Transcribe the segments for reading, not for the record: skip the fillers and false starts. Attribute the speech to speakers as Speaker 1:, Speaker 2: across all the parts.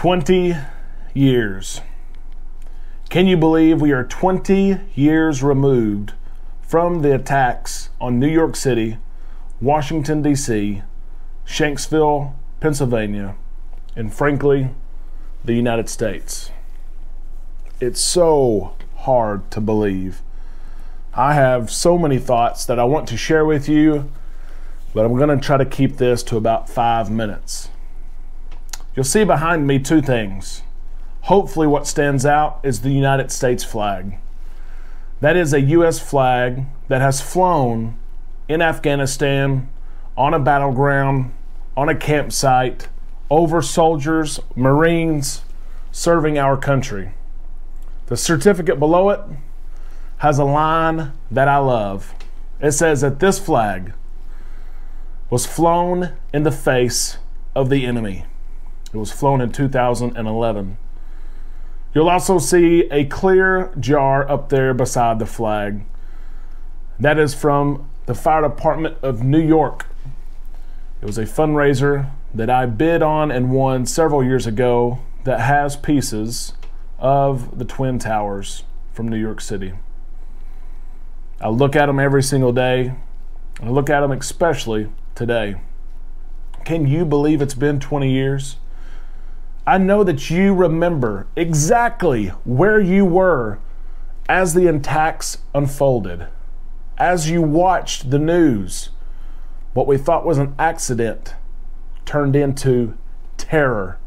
Speaker 1: 20 years. Can you believe we are 20 years removed from the attacks on New York City, Washington, D.C., Shanksville, Pennsylvania, and frankly, the United States? It's so hard to believe. I have so many thoughts that I want to share with you, but I'm going to try to keep this to about 5 minutes. You'll see behind me two things. Hopefully what stands out is the United States flag. That is a U.S. flag that has flown in Afghanistan, on a battleground, on a campsite, over soldiers, Marines, serving our country. The certificate below it has a line that I love. It says that this flag was flown in the face of the enemy. It was flown in 2011. You'll also see a clear jar up there beside the flag. That is from the Fire Department of New York. It was a fundraiser that I bid on and won several years ago that has pieces of the Twin Towers from New York City. I look at them every single day. I look at them especially today. Can you believe it's been 20 years? I know that you remember exactly where you were as the attacks unfolded. As you watched the news, what we thought was an accident turned into terror.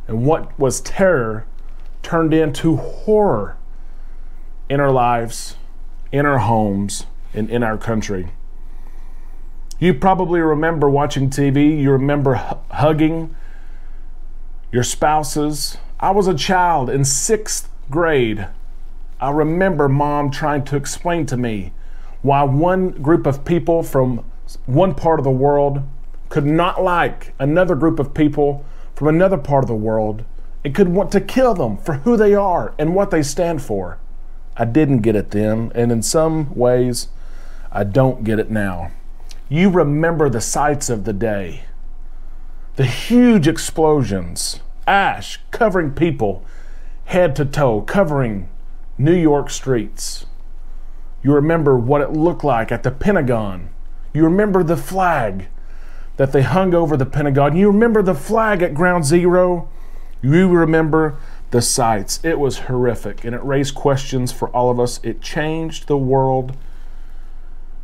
Speaker 1: And what was terror turned into horror in our lives, in our homes, and in our country. You probably remember watching TV. You remember hugging your spouses. I was a child in 6th grade. I remember Mom trying to explain to me why one group of people from one part of the world could not like another group of people from another part of the world and could want to kill them for who they are and what they stand for. I didn't get it then, and in some ways, I don't get it now. You remember the sights of the day. The huge explosions, ash covering people head to toe, covering New York streets. You remember what it looked like at the Pentagon. You remember the flag that they hung over the Pentagon. You remember the flag at Ground Zero. You remember the sights. It was horrific, and it raised questions for all of us. It changed the world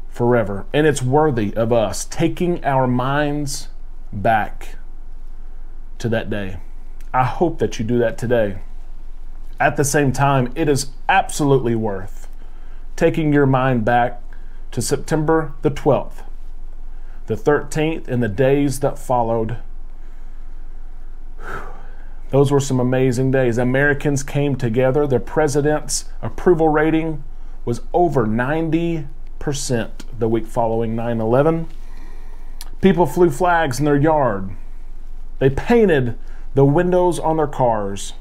Speaker 1: forever, and it's worthy of us taking our minds back to that day. I hope that you do that today. At the same time, it is absolutely worth taking your mind back to September the 12th, the 13th, and the days that followed. Those were some amazing days. Americans came together. The president's approval rating was over 90% the week following 9/11. People flew flags in their yard. They painted the windows on their cars.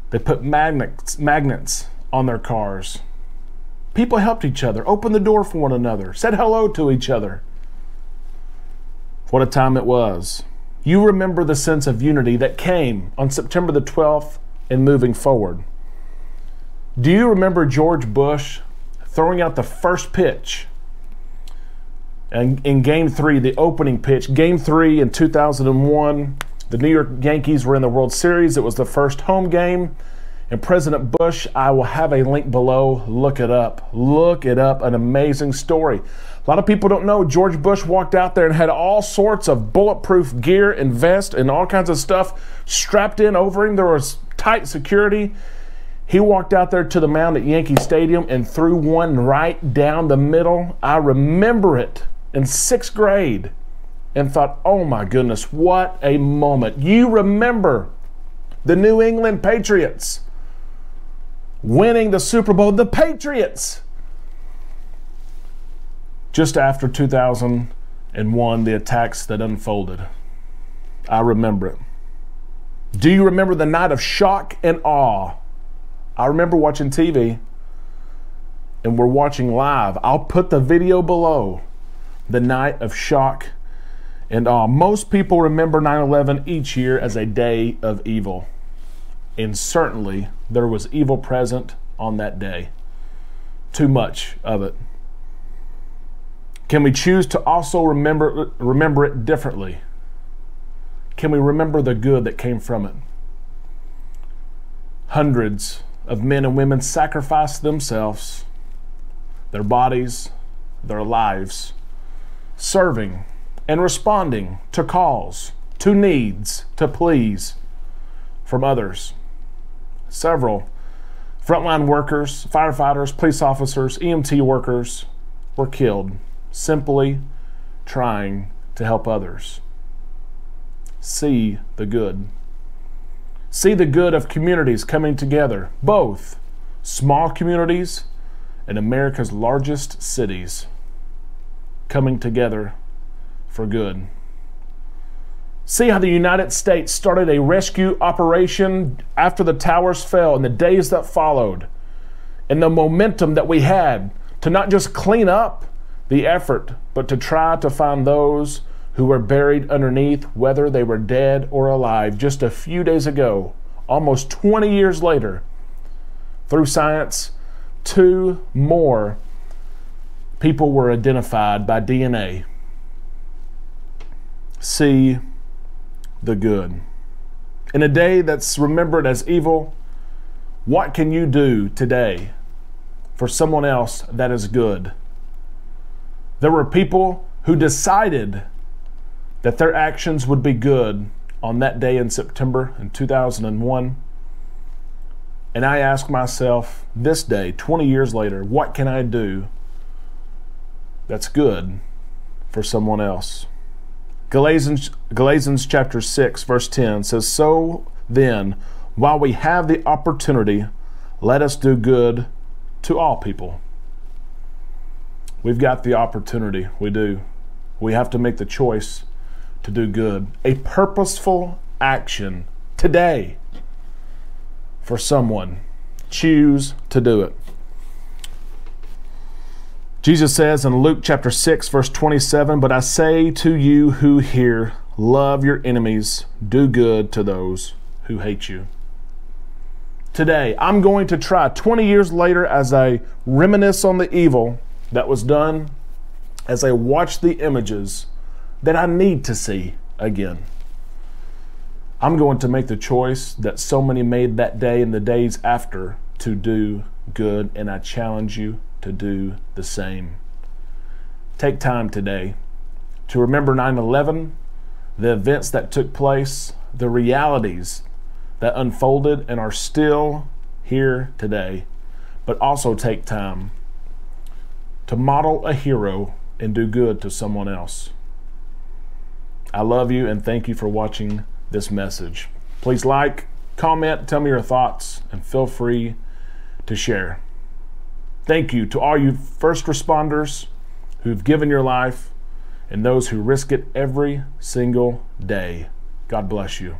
Speaker 1: They put magnets on their cars. People helped each other, opened the door for one another, said hello to each other. What a time it was. You remember the sense of unity that came on September the 12th and moving forward. Do you remember George Bush throwing out the first pitch and in Game 3, the opening pitch? Game 3 in 2001, the New York Yankees were in the World Series. It was the first home game. And President Bush, I will have a link below. Look it up. Look it up. An amazing story. A lot of people don't know George Bush walked out there and had all sorts of bulletproof gear and vest and all kinds of stuff strapped in over him. There was tight security. He walked out there to the mound at Yankee Stadium and threw one right down the middle. I remember it in 6th grade and thought, oh my goodness, what a moment. You remember the New England Patriots winning the Super Bowl. The Patriots! Just after 2001, the attacks that unfolded. I remember it. Do you remember the night of shock and awe? I remember watching TV, and we're watching live. I'll put the video below. The night of shock And most people remember 9/11 each year as a day of evil. And certainly there was evil present on that day. Too much of it. Can we choose to also remember it differently? Can we remember the good that came from it? Hundreds of men and women sacrificed themselves, their bodies, their lives, serving and responding to calls, to needs, to pleas from others. Several frontline workers, firefighters, police officers, EMT workers were killed simply trying to help others. See the good. See the good of communities coming together, both small communities and America's largest cities coming together for good. See how the United States started a rescue operation after the towers fell in the days that followed, and the momentum that we had to not just clean up the effort, but to try to find those who were buried underneath, whether they were dead or alive. Just a few days ago, almost 20 years later, through science, 2 more people were identified by DNA. See the good. In a day that's remembered as evil, what can you do today for someone else that is good? There were people who decided that their actions would be good on that day in September in 2001. And I ask myself this day, 20 years later, what can I do that's good for someone else? Galatians chapter 6, verse 10 says, "So then, while we have the opportunity, let us do good to all people." We've got the opportunity. We do. We have to make the choice to do good. A purposeful action today for someone. Choose to do it. Jesus says in Luke chapter 6, verse 27, "But I say to you who hear, love your enemies, do good to those who hate you." Today, I'm going to try 20 years later as I reminisce on the evil that was done, as I watch the images that I need to see again. I'm going to make the choice that so many made that day and the days after to do good, and I challenge you to do the same. Take time today to remember 9/11, the events that took place, the realities that unfolded and are still here today, but also take time to model a hero and do good to someone else. I love you and thank you for watching this message. Please like, comment, tell me your thoughts, and feel free to share. Thank you to all you first responders who've given your life and those who risk it every single day. God bless you.